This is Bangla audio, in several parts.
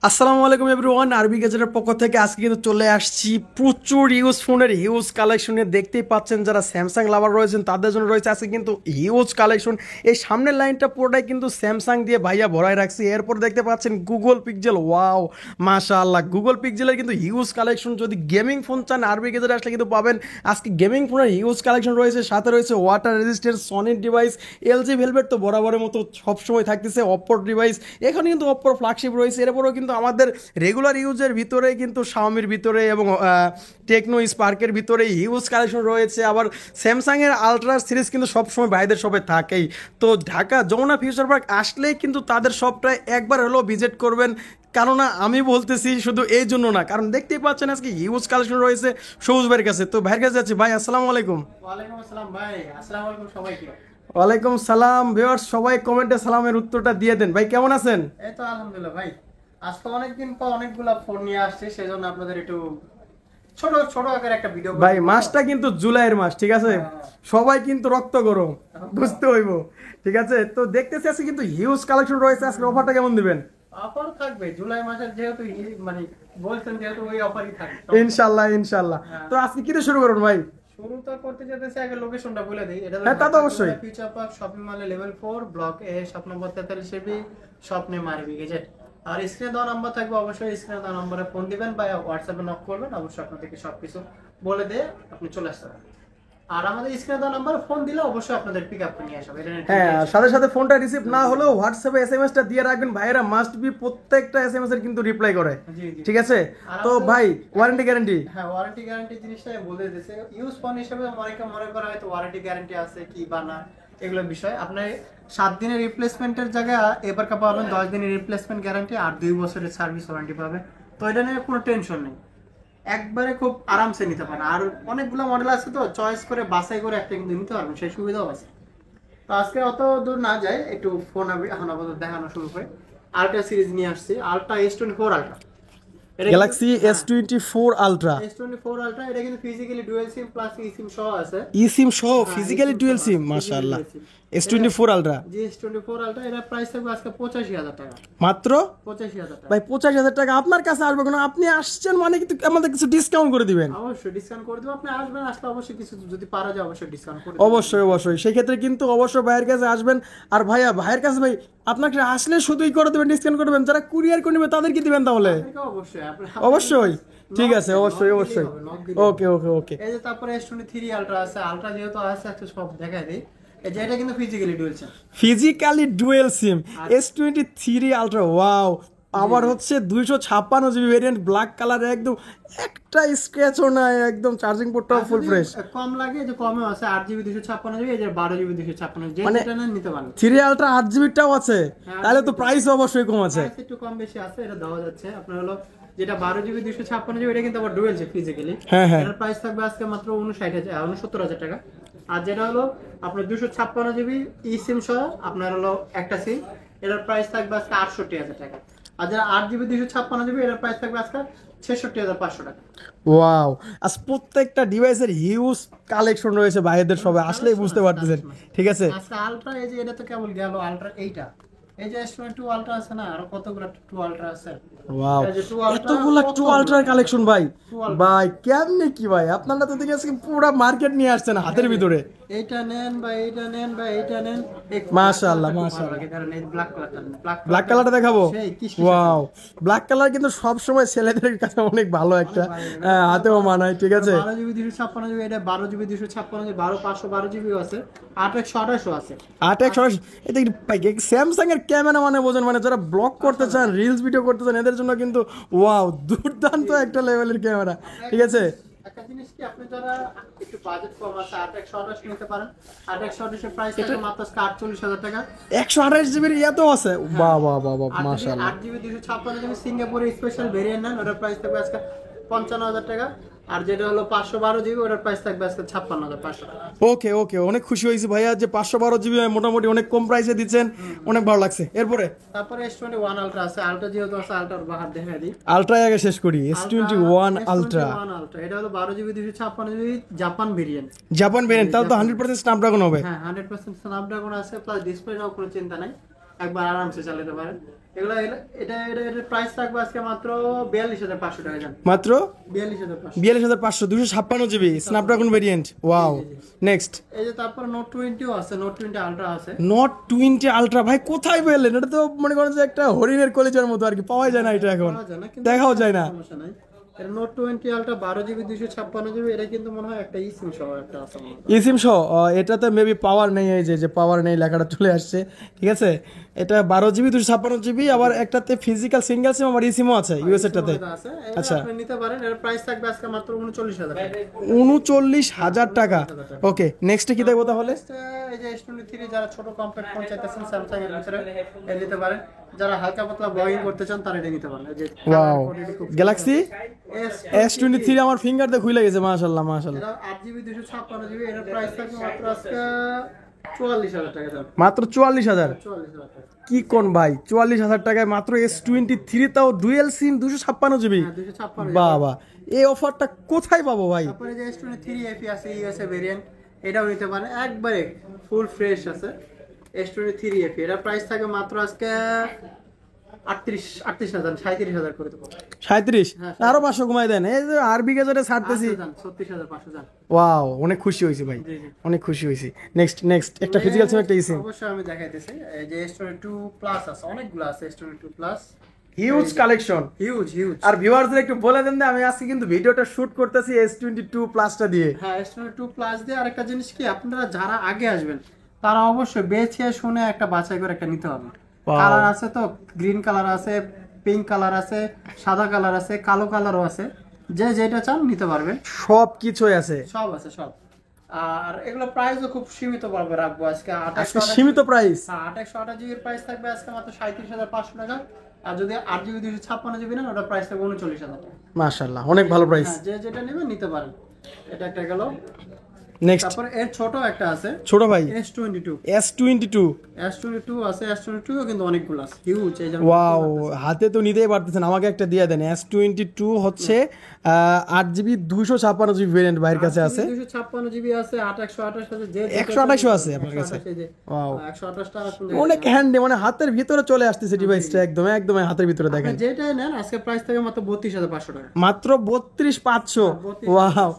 আসসালামু আলাইকুম এভরিওয়ান, আরবি গেজেটের পক্ষ থেকে আজকে কিন্তু চলে আসছি প্রচুর ইউজ ফোনের হিউজ কালেকশন নিয়ে। দেখতেই পাচ্ছেন যারা স্যামসাং লাভার রয়েছেন তাদের জন্য রয়েছে আজকে কিন্তু হিউজ কালেকশন। এই সামনের লাইনটা পুরোটাই কিন্তু স্যামসাং দিয়ে ভাইয়া ভরাই রাখছি। এরপর দেখতে পাচ্ছেন গুগল পিক্সেল, ওয়াও মাশাআল্লাহ, গুগল পিক্সেলের কিন্তু হিউজ কালেকশন। যদি গেমিং ফোন চান আরবি গেজেট আসলে কিন্তু পাবেন। আজকে গেমিং ফোনের হিউজ কালেকশন রয়েছে, সাথে রয়েছে ওয়াটার রেজিস্ট্যান্স সনির ডিভাইস, এলজি ভেলভেট তো বরাবরের মতো সবসময় থাকতেছে, অপ্পোর ডিভাইস, এখানে কিন্তু অপ্পোর ফ্ল্যাগশিপ রয়েছে। এরপরও কিন্তু আমাদের রেগুলার ইউজের ভিতরে কিন্তু শাওমির ভিতরে এবং টেকনো স্পার্কের ভিতরে হিউজ কালেকশন রয়েছে। আবার স্যামসাংয়ের আলট্রা সিরিজ কিন্তু সবসময় ভাইদের শপে থাকেই। তো ঢাকা যমুনা ফিউচার পার্ক আসলেই কিন্তু তাদের শপটায় একবার হলেও ভিজিট করবেন। কেননা আমি বলতেছি শুধু এই জন্য না, কারণ দেখতেই পাচ্ছেন আজকে হিউজ কালেকশন রয়েছে সবুজ ভাইয়ের কাছে। তো ভাইয়ের কাছে যাচ্ছি। ভাই আসসালামু আলাইকুম। ওয়ালাইকুম আসসালাম ভাই। আসসালামু আলাইকুম সবাইকে। ওয়ালাইকুম সালাম। ভিউয়ার্স সবাই কমেন্টে সালামের উত্তরটা দিয়ে দেন। ভাই কেমন আছেন? এই তো আলহামদুলিল্লাহ ভাই। আজকে অনেকদিন পর অনেকগুলা ফোন নিয়ে আসছে, সেজন্য আপনাদের একটু ছোট ছোট আকারে একটা ভিডিও ভাই মাসটা কিন্তু জুলাইয়ের মাস, ঠিক আছে? সবাই কিন্তু রক্ত গরম, বুঝতে হইব, ঠিক আছে? তো দেখতেছি আজকে কিন্তু হিউজ কালেকশন রয়েছে। আজকে অফারটা কেমন দিবেন? অফার থাকবে জুলাই মাসের, যেহেতু মানে বলছেন, যেহেতু ওই অফারই থাকবে ইনশাল্লাহ ইনশাল্লাহ। তো আজকে কি দিয়ে শুরু করুন ভাই? শুরু তো করতে যেতেছে, আগে লোকেশনটা বলে দিই। এটা হ্যাঁ তা তো অবশ্যই। ফিউচার পার্ক শপিং মলে লেভেল 4 ব্লক এ শপ নম্বর 43 শপ নেম আরবি গেজেট। আর স্ক্রিনে দেওয়া নাম্বার থাকবে, অবশ্যই স্ক্রিনে দেওয়া নম্বরে ফোন দিবেন বা হোয়াটসঅ্যাপে নক করবেন, অবশ্যই আপনাদেরকে সবকিছু বলে দিয়ে আপনি চলে আসতে পারেন। আর আমাদের স্ক্রিনে দেওয়া নাম্বারে ফোন দিলে অবশ্যই আপনাদের পিক আপ নিয়ে আসবে। হ্যাঁ, সাথে সাথে ফোনটা রিসিভ না হলেও হোয়াটসঅ্যাপে এসএমএসটা দিয়ে রাখবেন। ভাইরা মাস্ট বি প্রত্যেকটা এসএমএস এর কিন্তু রিপ্লাই করে, জি জি। ঠিক আছে? তো ভাই ওয়ারেন্টি গ্যারান্টি? হ্যাঁ, ওয়ারেন্টি গ্যারান্টি জিনিসটা বলে দিতেছে। ইউজ ফোন হিসেবে অনেকে মনে করা হয়তো ওয়ারেন্টি গ্যারান্টি আছে কি বা না, এগুলো বিষয়। আপনার 7 দিনের রিপ্লেসমেন্টের জায়গায় এবার পাবেন 10 দিনের রিপ্লেসমেন্ট গ্যারান্টি আর 2 বছরের সার্ভিস ওয়ারেন্টি পাবেন। তো এটা নিয়ে কোনো টেনশন নেই, একবারে খুব আরামসে নিতে পারেন। আর অনেকগুলো মডেল আছে, তো চয়েস করে বাছাই করে একটা কিন্তু নিতে পারবেন, সেই সুবিধাও আছে। তো আজকে অত দূর না যায়, একটু ফোন এখন আপাতত দেখানো শুরু করে। আলট্রা সিরিজ নিয়ে আসছি, ultra S24 ultra, Galaxy S24 ultra. S24 ultra. এটা কিন্তু ফিজিক্যালি ডুয়াল সিম প্লাস ই সিম সহ আছে। ই সিম সহ ফিজিক্যালি ডুয়াল সিম, মাশাআল্লাহ। S24 আলট্রা, জি S24 আলট্রা, এর প্রাইস থাকবে আজকে 85,000 টাকা। মাত্র 85,000 টাকা। ভাই 85,000 টাকা আপনার কাছে আসবে কেন? আপনি আসছেন মানে কিন্তু আমাদের কিছু ডিসকাউন্ট করে দিবেন। অবশ্যই ডিসকাউন্ট করে দেবো, আপনি আসবেন, আসলে অবশ্যই কিছু যদি পারা যায় অবশ্যই ডিসকাউন্ট করে অবশ্যই অবশ্যই, সেই ক্ষেত্রে কিন্তু অবশ্যই ভাইয়ের কাছে আসবেন। আর ভাইয়া ভাইয়ের কাছে ভাই আপনাকে আসলে শুধুই করে দেবেন, ডিসকাউন্ট করবেন। যারা কুরিয়ার করে নেবে তাদের কি দিবেন তাহলে? দেবো। অবশ্যই অবশ্যই, ঠিক আছে, অবশ্যই অবশ্যই। ওকে ওকে ওকে। এই যে তারপরে S23 আলট্রা আছে। আলট্রা যেহেতু আছে একটা সব দেখাই দিই। এই যে এটা কিন্তু ফিজিক্যালি ডুয়াল সিম। ফিজিক্যালি ডুয়েল সিম S23 আলট্রা, ওয়াও। আবার হচ্ছে 256 জিবি ভেরিয়েন্ট, ব্ল্যাক কালার, একদম একটা স্ক্র্যাচও নাই, একদম চার্জিং পোর্টটাও ফুল ফ্রেশ। কম লাগে যে কমও আছে, 8 জিবি 256 জিবি, এই যে 12 জিবি 256, যে মানে যেটা নেন নিতে পারেন। 3 আলট্রা 8 জিবিটাও আছে, তাহলে তো প্রাইস অবশ্যই কম আছে। প্রাইস একটু কম বেশি আছে, এটা দেওয়া যাচ্ছে। আপনার হলো যেটা 12 জিবি 256 জিবি, এটা কিন্তু আবার ডুয়েল সিম ফিজিক্যালি। হ্যাঁ হ্যাঁ। এটার প্রাইস থাকবে আজকে মাত্র 69,000 টাকা। আর যেটা হলো আপনার 256 জিবি ই সিম সহ আপনার হলো একটা সিম, এটার প্রাইস থাকবে আজকে 68,000 টাকা। আর যারা 8 জিবি 256 জিবি, এটার প্রাইস থাকবে আজকে 66,500 টাকা। ওয়াও, আজ প্রত্যেকটা ডিভাইসের হিউজ কালেকশন রয়েছে ভাইদের, সবাই আসলেই বুঝতে পারতেছেন, ঠিক আছে? আজকে আলট্রা, এই যে এটা তো কেবল গেল আলট্রা এইটা। এই যে S22 আলট্রা আছে না, আর কতগুলো 2 আলট্রা আছে। ওয়াও, এই যে 2 আলট্রা, এতগুলা 2 আলট্রার কালেকশন ভাই। 2 আলট্রা। ভাই কেমনে কি ভাই, আপনারা তো দেখে আজকে পুরো মার্কেট নিয়ে আসছেন হাতের ভিতরে। এইটা নেন বা এইটা নেন বা এইটা নেন। মাশাআল্লাহ মাশাআল্লাহ। কারণ এই ব্ল্যাক কালারটা, ব্ল্যাক কালারটা দেখাবো। সেই কি ওয়াও, ব্ল্যাক কালার কিন্তু সব সময় ছেলেদের কাছে অনেক ভালো একটা, হাতেও মানায়, ঠিক আছে? 12 জিবি 256 জিবি, এটা 12 জিবি 256, 512 জিবি আছে, 8/128 আছে। 8x28। এটা কি ভাই স্যামসাং এর ক্যামেরা মানে বোঝেন, মানে যারা ব্লগ করতে চান, রিলস ভিডিও করতে চান, এদের জন্য কিন্তু ওয়াও দুর্দান্ত একটা লেভেলের ক্যামেরা, ঠিক আছে? একটা জিনিস কি, আপনি যারা একটু বাজেট কম আছে 8/128 নিতে পারেন। 8/128 এর প্রাইস থাকে মাত্র 48,000 টাকা। 128 জিবির এত আছে, বাহ বাহ বাহ বাহ, মাশাআল্লাহ। 8 জিবি 256 জিবি সিঙ্গাপুরের স্পেশাল ভেরিয়েন্ট নেন, ওটার প্রাইস থাকবে আজকে 55,000 টাকা। আর যেটা হলো 512 জিবি, ওটার প্রাইস থাকবে আজকে 56,500 টাকা। ওকে ওকে, অনেক খুশি হয়েছি ভাইয়া যে 512 জিবি মোটামুটি অনেক কম প্রাইসে দিচ্ছেন, অনেক ভালো লাগছে। এরপরে তারপরে S21 আলট্রা আছে। আলট্রা যেহেতু আছে, আলট্রার বাহার দেখা দিই। আলট্রাই আগে শেষ করি। S21 আলট্রা, S21 আলট্রা, এটা হলো 12 GB 256 GB Japan variant. Japan variant, তাও তো 100% স্ন্যাপড্রাগন হবে। হ্যাঁ, 100% স্ন্যাপড্রাগন আছে, প্লাস ডিসপ্লে নাও কোনো চিন্তা নাই। একবার আরামসে চালাতে পারেন। এগুলো এটার প্রাইস থাকবে আজকে মাত্র 42,500 টাকা জান। মাত্র 42,500। 42,500 256 GB Snapdragon variant. Wow, next এই যে তারপর নোট 20 আছে, নোট 20 আলট্রা আছে। নোট 20 আলট্রা ভাই কোথায় পেলেন? এটা তো মনে করেন যে একটা হরিণের কলেজের মতো আর কি, পাওয়াই যায় না এটা এখন, পাওয়া যায় না, কিন্তু দেখাও যায় না। সমস্যা নাই। এটা নোট 20 আলট্রা 12 GB 256 GB, এটা কিন্তু মনে হয় একটা eSIM সহ একটা আছে মনে হয়। ইসিম সহ এটাতে মেবি পাওয়ার নেই, এই যে পাওয়ার নেই লেখাটা চলে আসছে, ঠিক আছে। এটা 12 GB 256 GB, আবার একটাতে ফিজিক্যাল সিঙ্গেল সিম, আবার ইসিমও আছে ইউএস এরটাতে। এটা আছে, এটা আচ্ছা। আপনি নিতে পারেন। এর প্রাইস থাকবে আজকে মাত্র 39,000 টাকা। 39,000 টাকা। ওকে, নেক্সটে কি দেখবো তাহলে? এই যে S23 যারা ছোট কম্প্যাক্ট ফোন চাইতেছেন স্যামসাং এর ভিতরে, এটা নিতে পারেন। যারা হালকা পাতলা ব্লগিং করতে চান তারা এটা নিতে পারেন। এই যে ওয়াও, গ্যালাক্সি S23 S23 আমার ফিঙ্গার দিয়ে খুলে গেছে, মাশাআল্লাহ মাশাআল্লাহ। এটা 8 GB 256 GB, এর প্রাইস থাকবে মাত্র আজকে 44,000 টাকা দাম। মাত্র 44,000? 44,000 টাকা। কি কোন ভাই, 44,000 টাকায় মাত্র S23, তাও ডুয়েল সিম 256 GB? হ্যাঁ, 256 বাবা, এই অফারটা কোথায় পাবো ভাই? তারপরে যে S23 FE আছে, ইউএসএ ভেরিয়েন্ট, এটাও নিতে পারেন। একবারে ফুল ফ্রেশ আছে S23 FE। এটা প্রাইস থাকে মাত্র আজকে 38,000 37,000 করে দেবো। 37? হ্যাঁ, আরো 500 কমাই দেন, এই যে আরবি গেজেটে ছাড়তেছি। 36,500 জান। ওয়াও, অনেক খুশি হয়েছি ভাই, জি, জি। অনেক খুশি হয়েছি। নেক্সট একটা ফিজিক্যাল সিম, একটা ইসিম। অবশ্যই আমি দেখাইতেছি। এই যে S22 প্লাস আছে, অনেকগুলো আছে S22 plus, huge collection. Huge huge. আর ভিউয়ারদের একটু বলে দেন যে আমি আজকে কিন্তু ভিডিওটা শুট করতেছি S22 প্লাসটা দিয়ে। হ্যাঁ, S22 প্লাস দিয়ে। আরেকটা জিনিস কি, আপনারা যারা আগে আসবেন তারা অবশ্যই বেছে শুনে একটা বাছাই করে একটা নিতে হবে। Wow. কালার আছে তো, গ্রিন কালার আছে, পিঙ্ক কালার আছে, সাদা কালার আছে, কালো কালারও আছে। যে যেটা চান নিতে পারবেন, সব কিছুই আছে, সব আছে সব। আর এগুলো প্রাইসও খুব সীমিত ভাবে রাখবো আজকে। আজকে সীমিত প্রাইস। 2828 জিবির প্রাইস থাকবে আজকে মাত্র 37,500 টাকা। আর যদি 8 GB 256 GB নেন, ওটা প্রাইস থাকবে 39,000 টাকা। মাশাআল্লাহ, অনেক ভালো প্রাইস। হ্যাঁ, যে যেটা নেবেন নিতে পারেন। এটা একটা গেল। নেক্সট তারপরে এর ছোট একটা আছে, ছোট ভাই S22 S22। আছে। S22 কিন্তু অনেকগুলো আছে, হিউজ। এই যে ওয়াও, হাতে তো নিতেই পারতেছেন, আমাকে একটা দিয়ে দেন। S22 হচ্ছে 8 GB 256 GB ভেরিয়েন্ট বাইরের কাছে আছে। 256 GB আছে, 828 আছে, যে 128 আছে আপনার কাছে। ওয়াও, 128 টাকা। অনেক হ্যান্ডি, মানে হাতের ভিতরে চলে আসতেছে ডিভাইসটা, একদম একদম হাতের ভিতরে দেখেন। যেটাই নেন আজকে প্রাইস থেকে মাত্র 32,500 টাকা। মাত্র 32,500। ওয়াও,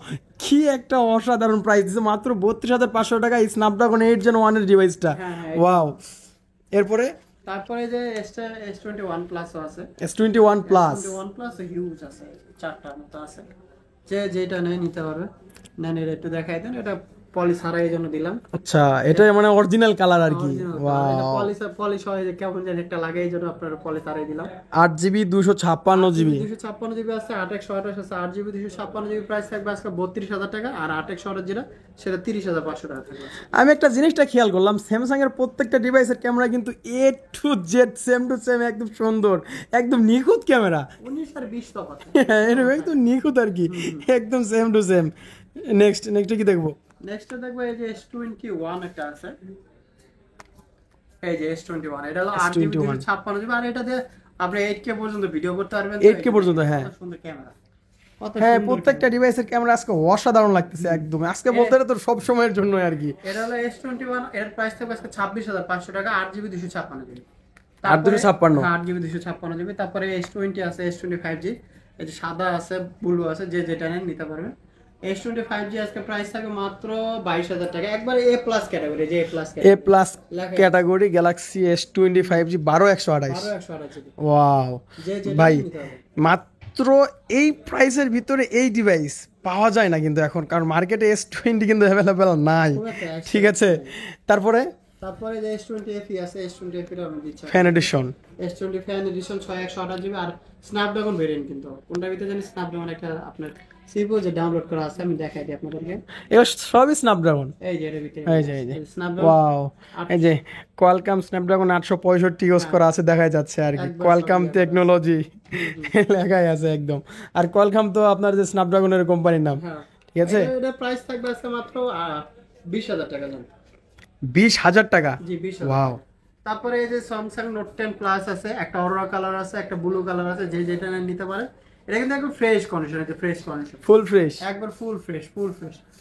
কি একটা অসাধারণ প্রাইস দিচ্ছে, মাত্র 32,500 টাকা এই স্ন্যাপড্রাগন 8 Gen 1 এর ডিভাইসটা। হ্যাঁ, ওয়াও। এরপরে তারপরে যে S21 প্লাস আছে, S21 plus. S21 plus huge আছে, চারটার মতো আছে। যে যেটা নেয় নিতে পারবে। নেন, এটা একটু দেখাই দেন। এটা পলিশ হারাই জন্য দিলাম। আচ্ছা, এটা মানে অরিজিনাল কালার আর কি। এটা পলিশ হয় যে কেমন যেন একটা লাগে, এই জন্য আপনার পলিশ হারাই দিলাম। 8 GB 256 GB। 256 GB আছে, 828 আছে। 8 GB 256 GB প্রাইস থাকবে আজকে 32,000 টাকা। আর 828 যেটা, সেটা 30,500 টাকা থাকবে। আমি একটা জিনিসটা খেয়াল করলাম, স্যামসাং এর প্রত্যেকটা ডিভাইসের ক্যামেরা কিন্তু A to Z same to same, একদম সুন্দর, একদম নিখুঁত ক্যামেরা। 19 আর 20 তফাৎ। এরকম একদম নিখুঁত আর কি, একদম সেম টু সেম। নেক্সট কি দেখবো? নেক্সট দেখবো এই যে S21 একটা আছে। এই যে S21, এটা হলো 8 GB 256 GB। আর এটা দিয়ে আপনি 8K পর্যন্ত ভিডিও করতে পারবেন। 8K পর্যন্ত, হ্যাঁ। কত সুন্দর ক্যামেরা, হ্যাঁ, প্রত্যেকটা ডিভাইসের ক্যামেরা আজকে অসাধারণ লাগতেছে একদম। আজকে বলতে গেলে তো সব সময়ের জন্য আর কি। এটা হলো S21, এর প্রাইস থাকবে আজকে 26,500 টাকা। 8 GB 256 GB। 8 256। 8 GB 256 GB। তারপরে S20 আছে, S25G, এই যে সাদা আছে, ব্লু আছে, যে যেটা নেন নিতে পারবেন। S25G আজকে প্রাইস থাকে মাত্র 22,000 টাকা। একবার A+ ক্যাটাগরি, যে A+ category Galaxy S25G 12/128। 12/128 GB। Wow যে যেটা ভাই, নিতে হবে। মাত্র এই প্রাইসের ভিতরে এই ডিভাইস পাওয়া যায় না কিন্তু এখন, কারণ মার্কেটে S20 কিন্তু অ্যাভেলেবেল নাই, ঠিক আছে। তারপরে যে S20 FE আছে, S20 FE টা আমি দিচ্ছি। Fan addition, S20 fan addition 6128 GB। আর স্ন্যাপড্রাগন ভেরিয়েন্ট, কিন্তু কোনটার ভিতরে জানি স্ন্যাপড্রাগন একটা আপনার সিপিইউ যে ডাউনলোড করা আছে, আমি দেখাই দিই আপনাদেরকে। এগুলো সবই স্ন্যাপড্রাগন। এই যে এর ভিতরে এই যে স্ন্যাপড্রাগন। ওয়াও, এই যে কোয়ালকম স্ন্যাপড্রাগন 865 ইউজ করা আছে, দেখা যাচ্ছে আর কি। কোয়ালকম টেকনোলজি লেখাই আছে একদম। আর কোয়ালকম তো আপনার যে স্ন্যাপড্রাগনের কোম্পানির নাম, ঠিক আছে। এটা প্রাইস থাকবে আজকে মাত্র 20,000 টাকা জান। 20,000 টাকা? জি, 20,000। ওয়াও। তারপরে এই যে স্যামসাং নোট 10 প্লাস আছে, একটা অরোরা কালার আছে, একটা ব্লু কালার আছে, যে যেটা নেন নিতে পারে। এটা কিন্তু একদম ফ্রেশ কন্ডিশন, এটা ফ্রেশ কন্ডিশন, ফুল ফ্রেশ, একবার ফুল ফ্রেশ।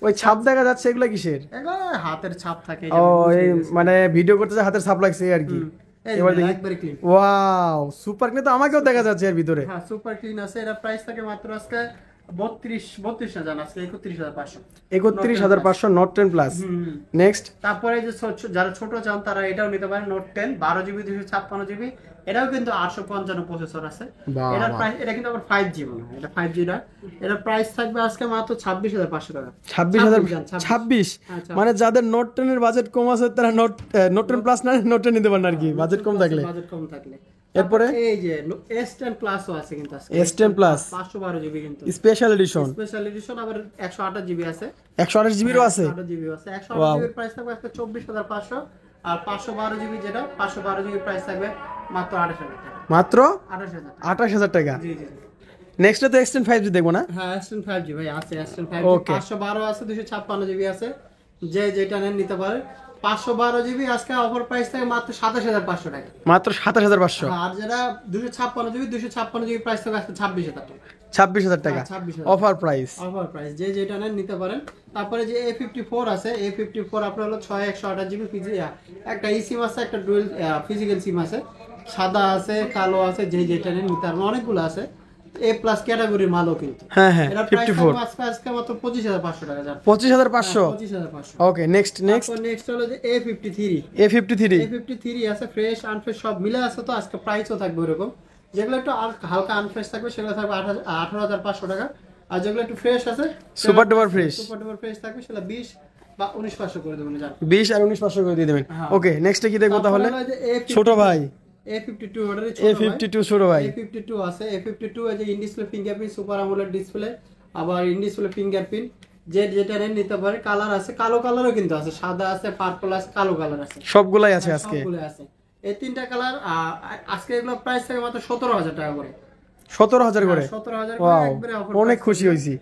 ওই ছাপ দেখা যাচ্ছে, এগুলা কিসের? এগুলো হাতের ছাপ থাকে। ও, এই মানে ভিডিও করতে যে হাতের ছাপ লাগছে আর কি। এবার দেখি একবারে ক্লিন। ওয়াও সুপার ক্লিন, তো আমাকেও দেখা যাচ্ছে এর ভিতরে। হ্যাঁ সুপার ক্লিন আছে। এটা প্রাইস থাকে মাত্র আজকে 32 না জান, আজকে 31,500। 31,500 নোট 10 প্লাস। নেক্সট তারপরে যে যারা ছোট চান তারা এটাও নিতে পারেন, নোট 10 12 জিবি 256 জিবি। এটাও কিন্তু 855 প্রসেসর আছে। এটার প্রাইস, এটা কিন্তু আবার 5G মনে হয়, এটা 5G না। এটার প্রাইস থাকবে আজকে মাত্র 26,500 টাকা। 26,026 মানে যাদের নোট 10 এর বাজেট কম আছে তারা নোট 10 প্লাস না নোট 10 নিতে পারেন আর কি, বাজেট কম থাকলে। এরপরে এই যে S10 প্লাসও আছে কিন্তু আজকে, S10 প্লাস 512 জিবি কিন্তু স্পেশাল এডিশন। স্পেশাল এডিশন আবার 128 জিবি আছে, 128 জিবিরও আছে। 128 জিবি আছে। 128 জিবির প্রাইস থাকবে আজকে 24,500। আর 512 জিবি যেটা 512 জিবি প্রাইস থাকবে মাত্র 28,000 টাকা। মাত্র 28,000 28,000 টাকা। জি জি। নেক্সট তো S10 5G দেখবো না? হ্যাঁ S10 5G ভাই আছে, S10 5G Okay. 512 আছে, 256 জিবি আছে। যে যেটা নেন নিতে পারে। 512 জিবি আজকে অফার প্রাইস থাকে মাত্র 27,500 টাকা। মাত্র 27,500। আর যেটা 256 জিবি প্রাইস থাকে আজকে 26,000 টাকা। 26,000 টাকা 26,000 অফার প্রাইস। অফার প্রাইস, যে যেটা নেন নিতে পারেন। তারপরে যে A54 আছে, A54 আপনার হলো 6128 জিবি একটা সিম আছে, একটা ডুয়াল ফিজিক্যাল সিম আছে, সাদা আছে, কালো আছে, যে যেটা নেন নিতে পারেন, অনেকগুলো আছে। A প্লাস ক্যাটাগরির মালও কিন্তু। হ্যাঁ হ্যাঁ এটা প্রাইস 54 আজকে মাত্র 25,500 টাকা জান। 25,500। 25,500। ওকে নেক্সট নেক্সট হলো যে A53 A53 আছে, ফ্রেশ আনফ্রেশ সব মিলে আছে। তো আজকে প্রাইসও থাকবে এরকম, যেগুলো একটু হালকা আনফ্রেশ থাকবে সেগুলো থাকবে 18,500 টাকা। আর যেগুলো একটু ফ্রেশ আছে সুপার ডুপার ফ্রেশ থাকবে সেটা 20 বা 19,500 করে দেবেন জান। 20 আর 19,500 করে দিয়ে দেবেন। ওকে নেক্সট কি দেখবো তাহলে? ছোট ভাই A52 অর্ডারে A52 ছোট ভাই A52 আছে। A52 এই যে in display fingerprint, super AMOLED display, আবার ইন ডিসপ্লে ফিঙ্গারপ্রিন্ট, যেটা নেন নিতে পারে। কালার আছে, কালো কালারও কিন্তু আছে, সাদা আছে, পার্পল আছে, কালো কালার আছে, সবগুলাই আছে আজকে। সবগুলো আছে এই তিনটা কালার। আজকে এগুলো প্রাইস থাকে মাত্র 17,000 টাকা করে। 17,000 করে। 17,000 করে ওয়াও একবারে অফার। অনেক খুশি হইছি।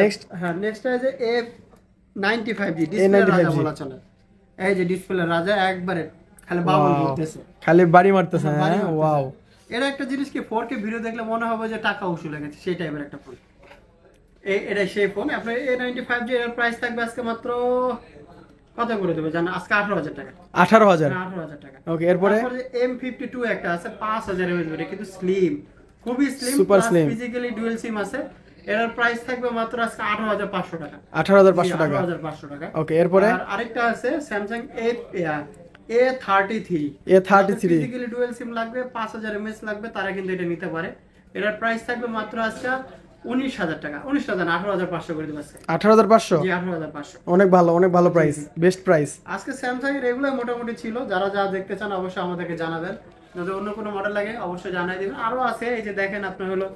নেক্সট হ্যাঁ নেক্সট আছে যে A95G ডিসপ্লে রাজা বলা চলে। এই যে ডিসপ্লে রাজা একবারে খালি বাবল করতেছে, খালি বাড়ি মারতেছে। হ্যাঁ ওয়াও এটা একটা জিনিস কি 4K ভিডিও দেখলে মনে হবে যে টাকা উসুল গেছে, সেই টাইপের একটা ফোন। এটা সেই ফোন। আপনার A95G এর প্রাইস থাকবে আজকে মাত্র কত করে দেবে জানেন? আজকে 18,000 টাকা। 18,000 টাকা। ওকে এরপরে M52 একটা আছে 5,000 এর ভিতরে, কিন্তু স্লিম, খুবই slim, super slim, physically dual sim আছে। এর প্রাইস থাকবে মাত্র আজকে 18,500 টাকা। 18,500 টাকা। 18,500 টাকা। ওকে এরপরে আর আরেকটা আছে Samsung A33 ফিজিক্যালি ডুয়াল সিম লাগবে, 5,000 mAh লাগবে, তারা কিন্তু এটা নিতে পারে। এটার প্রাইস থাকবে মাত্র আজকে 19,000 টাকা। 19,000 না 18,500 করে দেব আজকে। 18,500 জি 18,500। অনেক ভালো প্রাইস, বেস্ট প্রাইস। আজকে স্যামসাং এর এগুলোই মোটামুটি ছিল। যারা যা দেখতে চান অবশ্যই আমাদেরকে জানাবেন, যদি অন্য কোনো মডেল লাগে অবশ্যই জানাই দিবেন। আরো আছে, এই যে দেখেন আপনার হলো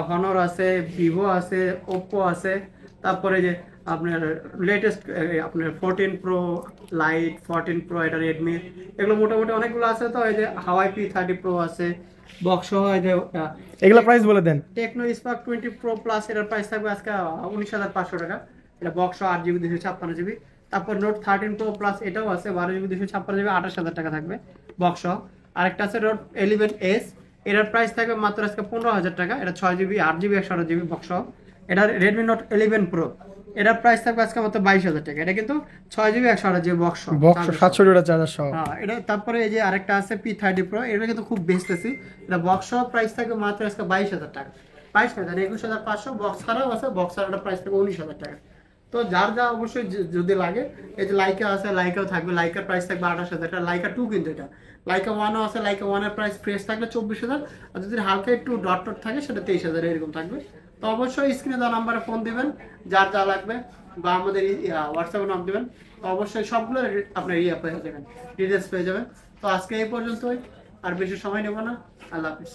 হনর আছে, ভিভো আছে, ওপ্পো আছে, তারপরে যে আপনার লেটেস্ট আপনার 14 প্রো লাইট, 14 প্রো, এটা রেডমি, এগুলো মোটামুটি অনেকগুলো আছে। তো এই যে হাওয়াই P30 প্রো আছে, বক্স সহ। এই যে এগুলা প্রাইস বলে দেন। টেকনো স্পার্ক 20 প্রো প্লাস, এটার প্রাইস থাকবে আজকে 19,500 টাকা। এটা বক্স 8GB 256GB। তারপর নোট 13 প্রো প্লাস, এটাও আছে 12GB 256GB, 28,000 টাকা থাকবে বক্স। আরেকটা আছে নোট 11S, এটার প্রাইস থাকবে মাত্র আজকে 15,000 টাকা। এটা 6GB 8GB 128GB বক্স। এটা রেডমি নোট 11 প্রো, এটার প্রাইস থাকবে আজকে মাত্র 22,000 টাকা। এটা কিন্তু 6GB 128GB বক্স 700 টাকা চার্জার সহ। হ্যাঁ এটা। তারপরে এই যে আরেকটা আছে P30 প্রো, এটা কিন্তু খুব বেস্টেছি। এটা বক্স প্রাইস থাকবে মাত্র আজকে 22,000 টাকা। 22,000, 21,500 বক্স ছাড়াও আছে। বক্স ছাড়াটা প্রাইস থাকবে 19,000 টাকা। তো যার যা অবশ্যই যদি লাগে, এই যে লাইকা আছে, লাইকাও থাকবে। লাইকার প্রাইস থাকবে 28,000 টাকা। লাইকা 2 কিন্তু এটা। লাইকা 1ও আছে। লাইকা 1 এর প্রাইস ফ্রেশ থাকবে 24,000, আর যদি হালকা একটু ডট থাকে সেটা 23,000 এরকম থাকবে। তো অবশ্যই স্ক্রিনে দেওয়া নাম্বারে ফোন দিবেন যার যা লাগবে, বা আমাদের হোয়াটসঅ্যাপে নাম দিবেন। তো অবশ্যই সবগুলো আপনার পেয়ে যাবেন, ডিটেলস পেয়ে যাবেন। তো আজকে এই পর্যন্তই, আর বেশি সময় নেব না। আল্লাহ হাফিজ।